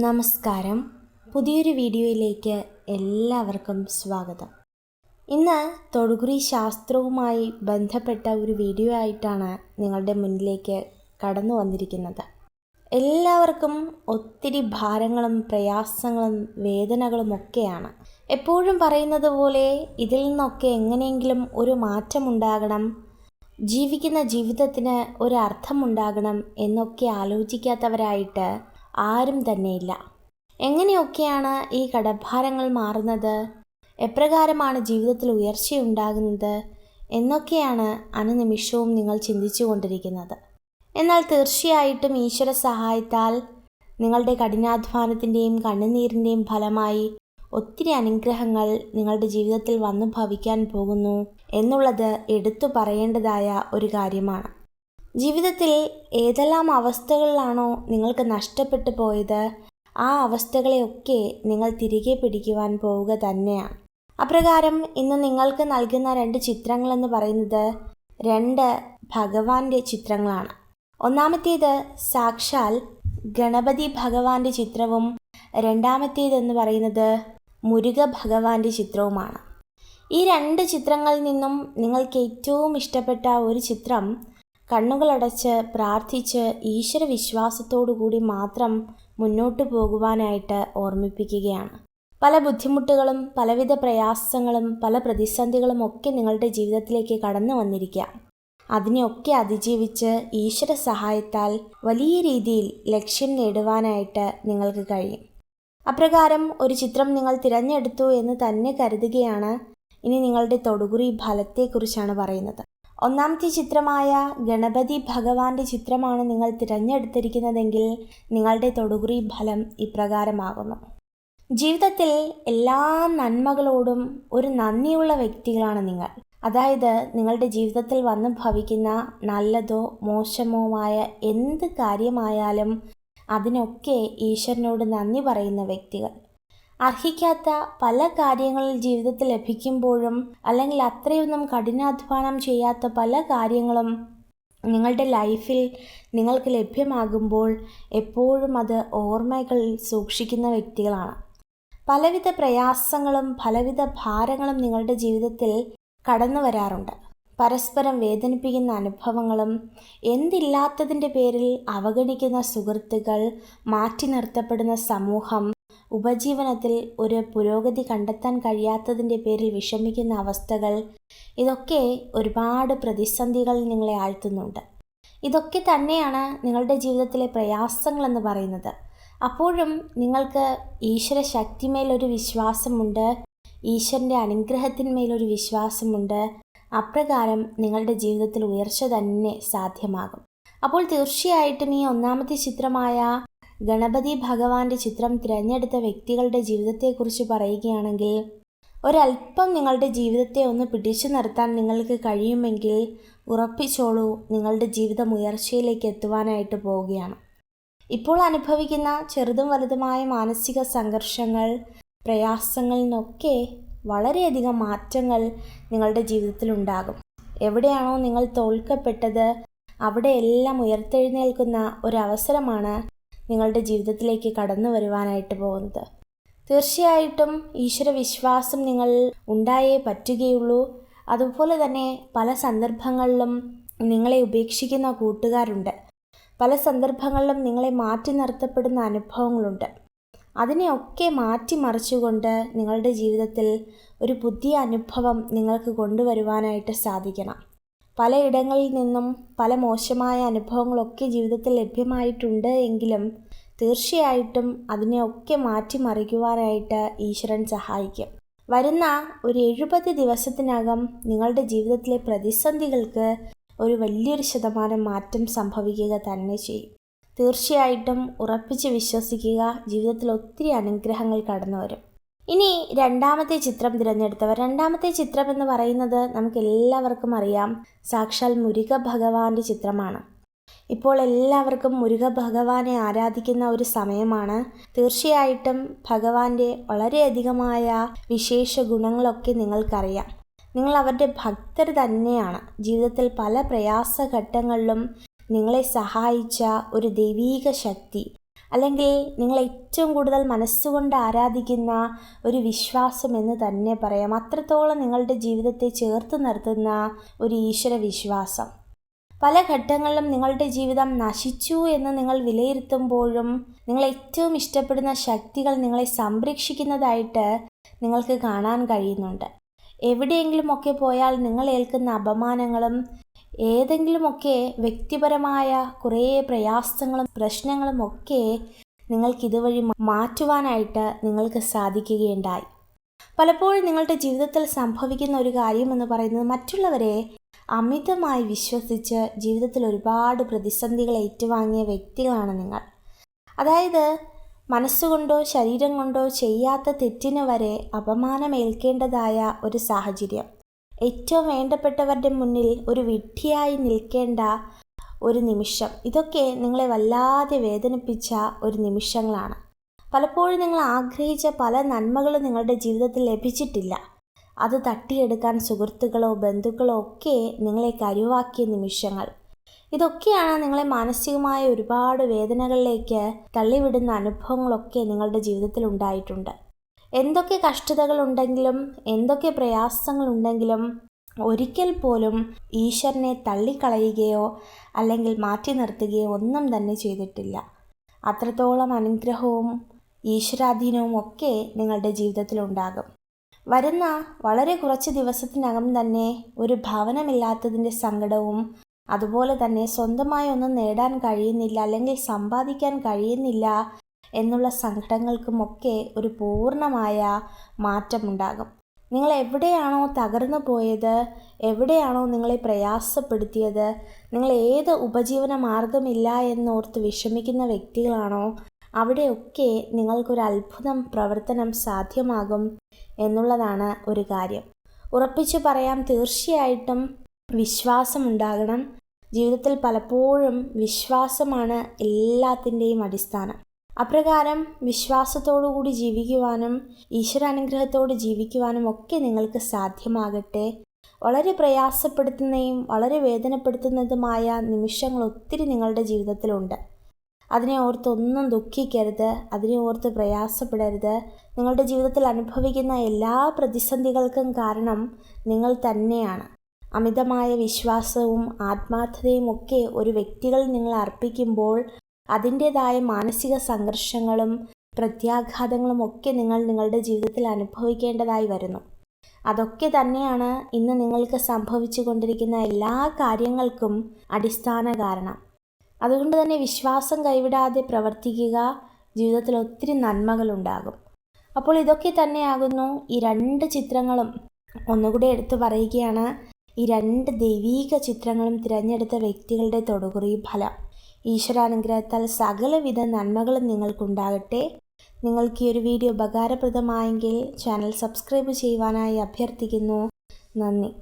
നമസ്കാരം. പുതിയൊരു വീഡിയോയിലേക്ക് എല്ലാവർക്കും സ്വാഗതം. ഇന്ന് തൊടുകുറി ശാസ്ത്രവുമായി ബന്ധപ്പെട്ട ഒരു വീഡിയോ ആയിട്ടാണ് നിങ്ങളുടെ മുന്നിലേക്ക് കടന്നു വന്നിരിക്കുന്നത്. എല്ലാവർക്കും ഒത്തിരി ഭാരങ്ങളും പ്രയാസങ്ങളും വേദനകളും ഒക്കെയാണ്. എപ്പോഴും പറയുന്നത് പോലെ ഇതിൽ നിന്നൊക്കെ എങ്ങനെയെങ്കിലും ഒരു മാറ്റമുണ്ടാകണം, ജീവിക്കുന്ന ജീവിതത്തിന് ഒരു അർത്ഥമുണ്ടാകണം എന്നൊക്കെ ആലോചിക്കാത്തവരായിട്ട് ആരും തന്നെയില്ല. എങ്ങനെയൊക്കെയാണ് ഈ കടഭാരങ്ങൾ മാറുന്നത്, എപ്രകാരമാണ് ജീവിതത്തിൽ ഉയർച്ചയുണ്ടാകുന്നത് എന്നൊക്കെയാണ് അനുനിമിഷവും നിങ്ങൾ ചിന്തിച്ചു കൊണ്ടിരിക്കുന്നത്. എന്നാൽ തീർച്ചയായിട്ടും ഈശ്വര സഹായത്താൽ നിങ്ങളുടെ കഠിനാധ്വാനത്തിൻ്റെയും കണ്ണുനീരിൻ്റെയും ഫലമായി ഒത്തിരി അനുഗ്രഹങ്ങൾ നിങ്ങളുടെ ജീവിതത്തിൽ വന്നു ഭവിക്കാൻ പോകുന്നു എന്നുള്ളത് എടുത്തു പറയേണ്ടതായ ഒരു കാര്യമാണ്. ജീവിതത്തിൽ ഏതെല്ലാം അവസ്ഥകളിലാണോ നിങ്ങൾക്ക് നഷ്ടപ്പെട്ടു പോയത്, ആ അവസ്ഥകളെയൊക്കെ നിങ്ങൾ തിരികെ പിടിക്കുവാൻ പോവുക തന്നെയാണ്. അപ്രകാരം ഇന്ന് നിങ്ങൾക്ക് നൽകുന്ന 2 ചിത്രങ്ങളെന്ന് പറയുന്നത് 2 ഭഗവാന്റെ ചിത്രങ്ങളാണ്. ഒന്നാമത്തേത് സാക്ഷാൽ ഗണപതി ഭഗവാന്റെ ചിത്രവും രണ്ടാമത്തേതെന്ന് പറയുന്നത് മുരുക ഭഗവാന്റെ ചിത്രവുമാണ്. ഈ 2 ചിത്രങ്ങളിൽ നിന്നും നിങ്ങൾക്ക് ഏറ്റവും ഇഷ്ടപ്പെട്ട ഒരു ചിത്രം കണ്ണുകളടച്ച് പ്രാർത്ഥിച്ച് ഈശ്വര വിശ്വാസത്തോടുകൂടി മാത്രം മുന്നോട്ട് പോകുവാനായിട്ട് ഓർമ്മിപ്പിക്കുകയാണ്. പല ബുദ്ധിമുട്ടുകളും പലവിധ പ്രയാസങ്ങളും പല പ്രതിസന്ധികളും ഒക്കെ നിങ്ങളുടെ ജീവിതത്തിലേക്ക് കടന്നു വന്നിരിക്കാം. അതിനെയൊക്കെ അതിജീവിച്ച് ഈശ്വര സഹായത്താൽ വലിയ രീതിയിൽ ലക്ഷ്യം നേടുവാനായിട്ട് നിങ്ങൾക്ക് കഴിയും. അപ്രകാരം ഒരു ചിത്രം നിങ്ങൾ തിരഞ്ഞെടുത്തു എന്ന് തന്നെ കരുതുകയാണ്. ഇനി നിങ്ങളുടെ തൊടുകുറി ഫലത്തെക്കുറിച്ചാണ് പറയുന്നത്. ഒന്നാമത്തെ ചിത്രമായ ഗണപതി ഭഗവാന്റെ ചിത്രമാണ് നിങ്ങൾ തിരഞ്ഞെടുത്തിരിക്കുന്നതെങ്കിൽ നിങ്ങളുടെ തൊടുകുറി ഫലം ഇപ്രകാരമാകുന്നു. ജീവിതത്തിൽ എല്ലാ നന്മകളോടും ഒരു നന്ദിയുള്ള വ്യക്തികളാണ് നിങ്ങൾ. അതായത് നിങ്ങളുടെ ജീവിതത്തിൽ വന്നു ഭവിക്കുന്ന നല്ലതോ മോശമോ ആയ എന്ത് കാര്യമായാലും അതിനൊക്കെ ഈശ്വരനോട് നന്ദി പറയുന്ന വ്യക്തികൾ. അർഹിക്കാത്ത പല കാര്യങ്ങളിൽ ജീവിതത്തിൽ ലഭിക്കുമ്പോഴും അല്ലെങ്കിൽ അത്രയൊന്നും കഠിനാധ്വാനം ചെയ്യാത്ത പല കാര്യങ്ങളും നിങ്ങളുടെ ലൈഫിൽ നിങ്ങൾക്ക് ലഭ്യമാകുമ്പോൾ എപ്പോഴും അത് ഓർമ്മകൾ സൂക്ഷിക്കുന്ന വ്യക്തികളാണ്. പലവിധ പ്രയാസങ്ങളും പലവിധ ഭാരങ്ങളും നിങ്ങളുടെ ജീവിതത്തിൽ കടന്നു വരാറുണ്ട്. പരസ്പരം വേദനിപ്പിക്കുന്ന അനുഭവങ്ങളും എന്തില്ലാത്തതിൻ്റെ പേരിൽ അവഗണിക്കുന്ന സുഹൃത്തുക്കൾ, മാറ്റി നിർത്തപ്പെടുന്ന സമൂഹം, ഉപജീവനത്തിൽ ഒരു പുരോഗതി കണ്ടെത്താൻ കഴിയാത്തതിൻ്റെ പേരിൽ വിഷമിക്കുന്ന അവസ്ഥകൾ, ഇതൊക്കെ ഒരുപാട് പ്രതിസന്ധികൾ നിങ്ങളെ ആഴ്ത്തുന്നുണ്ട്. ഇതൊക്കെ തന്നെയാണ് നിങ്ങളുടെ ജീവിതത്തിലെ പ്രയാസങ്ങളെന്ന് പറയുന്നത്. അപ്പോഴും നിങ്ങൾക്ക് ഈശ്വര ശക്തിമേലൊരു വിശ്വാസമുണ്ട്, ഈശ്വരൻ്റെ അനുഗ്രഹത്തിന്മേലൊരു വിശ്വാസമുണ്ട്. അപ്രകാരം നിങ്ങളുടെ ജീവിതത്തിൽ ഉയർച്ച തന്നെ സാധ്യമാകും. അപ്പോൾ തീർച്ചയായിട്ടും ഈ ഒന്നാമത്തെ ചിത്രമായ ഗണപതി ഭഗവാന്റെ ചിത്രം തിരഞ്ഞെടുത്ത വ്യക്തികളുടെ ജീവിതത്തെക്കുറിച്ച് പറയുകയാണെങ്കിൽ, ഒരല്പം നിങ്ങളുടെ ജീവിതത്തെ ഒന്ന് പിടിച്ചു നിർത്താൻ നിങ്ങൾക്ക് കഴിയുമെങ്കിൽ ഉറപ്പിച്ചോളൂ, നിങ്ങളുടെ ജീവിതം ഉയർച്ചയിലേക്ക് എത്തുവാനായിട്ട് പോവുകയാണ്. ഇപ്പോൾ അനുഭവിക്കുന്ന ചെറുതും വലുതുമായ മാനസിക സംഘർഷങ്ങൾ, പ്രയാസങ്ങളിൽ നിന്നൊക്കെ വളരെയധികം മാറ്റങ്ങൾ നിങ്ങളുടെ ജീവിതത്തിൽ ഉണ്ടാകും. എവിടെയാണോ നിങ്ങൾ തോൽക്കപ്പെട്ടത് അവിടെയെല്ലാം ഉയർത്തെഴുന്നേൽക്കുന്ന ഒരവസരമാണ് നിങ്ങളുടെ ജീവിതത്തിലേക്ക് കടന്നു വരുവാനായിട്ട് പോകുന്നത്. തീർച്ചയായിട്ടും ഈശ്വര വിശ്വാസം നിങ്ങൾ ഉണ്ടായേ പറ്റുകയുള്ളൂ. അതുപോലെ തന്നെ പല സന്ദർഭങ്ങളിലും നിങ്ങളെ ഉപേക്ഷിക്കുന്ന കൂട്ടുകാരുണ്ട്. പല സന്ദർഭങ്ങളിലും നിങ്ങളെ മാറ്റി നിർത്തപ്പെടുന്ന അനുഭവങ്ങളുണ്ട്. അതിനെയൊക്കെ മാറ്റിമറിച്ചുകൊണ്ട് നിങ്ങളുടെ ജീവിതത്തിൽ ഒരു പുതിയ അനുഭവം നിങ്ങൾക്ക് കൊണ്ടുവരുവാനായിട്ട് സാധിക്കണം. പലയിടങ്ങളിൽ നിന്നും പല മോശമായ അനുഭവങ്ങളൊക്കെ ജീവിതത്തിൽ ലഭ്യമായിട്ടുണ്ട് എങ്കിലും തീർച്ചയായിട്ടും അതിനെയൊക്കെ മാറ്റിമറിക്കുവാനായിട്ട് ഈശ്വരൻ സഹായിക്കും. വരുന്ന ഒരു 70 ദിവസത്തിനകം നിങ്ങളുടെ ജീവിതത്തിലെ പ്രതിസന്ധികൾക്ക് ഒരു വലിയൊരു ശതമാനം മാറ്റം സംഭവിക്കുക തന്നെ ചെയ്യും. തീർച്ചയായിട്ടും ഉറപ്പിച്ച് വിശ്വസിക്കുക, ജീവിതത്തിൽ ഒത്തിരി അനുഗ്രഹങ്ങൾ കടന്നു വരും. ഇനി രണ്ടാമത്തെ ചിത്രം തിരഞ്ഞെടുത്തവർ, രണ്ടാമത്തെ ചിത്രം എന്ന് പറയുന്നത് നമുക്ക് എല്ലാവർക്കും അറിയാം, സാക്ഷാൽ മുരുക ഭഗവാന്റെ ചിത്രമാണ്. ഇപ്പോൾ എല്ലാവർക്കും മുരുക ഭഗവാനെ ആരാധിക്കുന്ന ഒരു സമയമാണ്. തീർച്ചയായിട്ടും ഭഗവാന്റെ വളരെയധികമായ വിശേഷ ഗുണങ്ങളൊക്കെ നിങ്ങൾക്കറിയാം. നിങ്ങൾ അവരുടെ ഭക്തർ തന്നെയാണ്. ജീവിതത്തിൽ പല പ്രയാസഘട്ടങ്ങളിലും നിങ്ങളെ സഹായിച്ച ഒരു ദൈവീക ശക്തി, അല്ലെങ്കിൽ നിങ്ങൾ ഏറ്റവും കൂടുതൽ മനസ്സുകൊണ്ട് ആരാധിക്കുന്ന ഒരു വിശ്വാസം എന്ന് തന്നെ പറയാം. അത്രത്തോളം നിങ്ങളുടെ ജീവിതത്തെ ചേർത്ത് നിർത്തുന്ന ഒരു ഈശ്വര വിശ്വാസം. പല ഘട്ടങ്ങളിലും നിങ്ങളുടെ ജീവിതം നശിച്ചു എന്ന് നിങ്ങൾ വിലയിരുത്തുമ്പോഴും നിങ്ങൾ ഏറ്റവും ഇഷ്ടപ്പെടുന്ന ശക്തികൾ നിങ്ങളെ സംരക്ഷിക്കുന്നതായിട്ട് നിങ്ങൾക്ക് കാണാൻ കഴിയുന്നുണ്ട്. എവിടെയെങ്കിലുമൊക്കെ പോയാൽ നിങ്ങൾ ഏൽക്കുന്ന അപമാനങ്ങളും ഏതെങ്കിലുമൊക്കെ വ്യക്തിപരമായ കുറേ പ്രയാസങ്ങളും പ്രശ്നങ്ങളും ഒക്കെ നിങ്ങൾക്കിതുവഴി മാറ്റുവാനായിട്ട് നിങ്ങൾക്ക് സാധിക്കുകയുണ്ടായി. പലപ്പോഴും നിങ്ങളുടെ ജീവിതത്തിൽ സംഭവിക്കുന്ന ഒരു കാര്യമെന്ന് പറയുന്നത് മറ്റുള്ളവരെ അമിതമായി വിശ്വസിച്ച് ജീവിതത്തിൽ ഒരുപാട് പ്രതിസന്ധികൾ ഏറ്റുവാങ്ങിയ വ്യക്തികളാണ് നിങ്ങൾ. അതായത് മനസ്സുകൊണ്ടോ ശരീരം കൊണ്ടോ ചെയ്യാത്ത തെറ്റിന് വരെ അപമാനമേൽക്കേണ്ടതായ ഒരു സാഹചര്യം, ഏറ്റവും വേണ്ടപ്പെട്ടവരുടെ മുന്നിൽ ഒരു വിഡ്ഢിയായി നിൽക്കേണ്ട ഒരു നിമിഷം, ഇതൊക്കെ നിങ്ങളെ വല്ലാതെ വേദനിപ്പിച്ച ഒരു നിമിഷങ്ങളാണ്. പലപ്പോഴും നിങ്ങൾ ആഗ്രഹിച്ച പല നന്മകളും നിങ്ങളുടെ ജീവിതത്തിൽ ലഭിച്ചിട്ടില്ല. അത് തട്ടിയെടുക്കാൻ സുഹൃത്തുക്കളോ ബന്ധുക്കളോ ഒക്കെ നിങ്ങളെ കരുവാക്കിയ നിമിഷങ്ങൾ. ഇതൊക്കെയാണ് നിങ്ങളെ മാനസികമായ ഒരുപാട് വേദനകളിലേക്ക് തള്ളിവിടുന്ന അനുഭവങ്ങളൊക്കെ നിങ്ങളുടെ ജീവിതത്തിൽ ഉണ്ടായിട്ടുണ്ട്. എന്തൊക്കെ കഷ്ടതകളുണ്ടെങ്കിലും എന്തൊക്കെ പ്രയാസങ്ങളുണ്ടെങ്കിലും ഒരിക്കൽ പോലും ഈശ്വരനെ തള്ളിക്കളയുകയോ അല്ലെങ്കിൽ മാറ്റി നിർത്തുകയോ ഒന്നും തന്നെ ചെയ്തിട്ടില്ല. അത്രത്തോളം അനുഗ്രഹവും ഈശ്വരാധീനവും ഒക്കെ നിങ്ങളുടെ ജീവിതത്തിലുണ്ടാകും. വരുന്ന വളരെ കുറച്ച് ദിവസത്തിനകം തന്നെ ഒരു ഭവനമില്ലാത്തതിൻ്റെ സങ്കടവും അതുപോലെ തന്നെ സ്വന്തമായി ഒന്നും നേടാൻ കഴിയുന്നില്ല അല്ലെങ്കിൽ സമ്പാദിക്കാൻ കഴിയുന്നില്ല എന്നുള്ള സങ്കടങ്ങൾക്കുമൊക്കെ ഒരു പൂർണ്ണമായ മാറ്റമുണ്ടാകും. നിങ്ങൾ എവിടെയാണോ തകർന്നു പോയത്, എവിടെയാണോ നിങ്ങളെ പ്രയാസപ്പെടുത്തിയത്, നിങ്ങൾ ഏത് ഉപജീവന മാർഗമില്ല എന്നോർത്ത് വിഷമിക്കുന്ന വ്യക്തികളാണോ, അവിടെയൊക്കെ നിങ്ങൾക്കൊരു അത്ഭുതം പ്രവർത്തനം സാധ്യമാകും എന്നുള്ളതാണ് ഒരു കാര്യം. ഉറപ്പിച്ചു പറയാം, തീർച്ചയായിട്ടും വിശ്വാസമുണ്ടാകണം. ജീവിതത്തിൽ പലപ്പോഴും വിശ്വാസമാണ് എല്ലാത്തിൻ്റെയും അടിസ്ഥാനം. അപ്രകാരം വിശ്വാസത്തോടുകൂടി ജീവിക്കുവാനും ഈശ്വരാനുഗ്രഹത്തോട് ജീവിക്കുവാനും ഒക്കെ നിങ്ങൾക്ക് സാധ്യമാകട്ടെ. വളരെ പ്രയാസപ്പെടുത്തുന്നതും വളരെ വേദനപ്പെടുത്തുന്നതുമായ നിമിഷങ്ങൾ ഒത്തിരി നിങ്ങളുടെ ജീവിതത്തിലുണ്ട്. അതിനെ ഓർത്തൊന്നും ദുഃഖിക്കരുത്, അതിനെ ഓർത്ത് പ്രയാസപ്പെടരുത്. നിങ്ങളുടെ ജീവിതത്തിൽ അനുഭവിക്കുന്ന എല്ലാ പ്രതിസന്ധികൾക്കും കാരണം നിങ്ങൾ തന്നെയാണ്. അമിതമായ വിശ്വാസവും ആത്മാർത്ഥതയും ഒക്കെ ഒരു വ്യക്തികളിൽ നിങ്ങൾ അർപ്പിക്കുമ്പോൾ അതിൻ്റേതായ മാനസിക സംഘർഷങ്ങളും പ്രത്യാഘാതങ്ങളും ഒക്കെ നിങ്ങളുടെ ജീവിതത്തിൽ അനുഭവിക്കേണ്ടതായി വരുന്നു. അതൊക്കെ തന്നെയാണ് ഇന്ന് നിങ്ങൾക്ക് സംഭവിച്ചു കൊണ്ടിരിക്കുന്ന എല്ലാ കാര്യങ്ങൾക്കും അടിസ്ഥാന കാരണം. അതുകൊണ്ട് തന്നെ വിശ്വാസം കൈവിടാതെ പ്രവർത്തിക്കുക. ജീവിതത്തിൽ ഒത്തിരി നന്മകളുണ്ടാകും. അപ്പോൾ ഇതൊക്കെ തന്നെയാകുന്നു ഈ 2 ചിത്രങ്ങളും. ഒന്നുകൂടി എടുത്തു പറയുകയാണ്, ഈ 2 ദൈവീക ചിത്രങ്ങളും തിരഞ്ഞെടുത്ത വ്യക്തികളുടെ തൊടുകുറി ഫലം. ഈശ്വരാനുഗ്രഹത്താൽ സകലവിധ നന്മകളും നിങ്ങൾക്കുണ്ടാകട്ടെ. നിങ്ങൾക്ക് ഈ ഒരു വീഡിയോ ഉപകാരപ്രദമായെങ്കിൽ ചാനൽ സബ്സ്ക്രൈബ് ചെയ്യുവാനായി അഭ്യർത്ഥിക്കുന്നു. നന്ദി.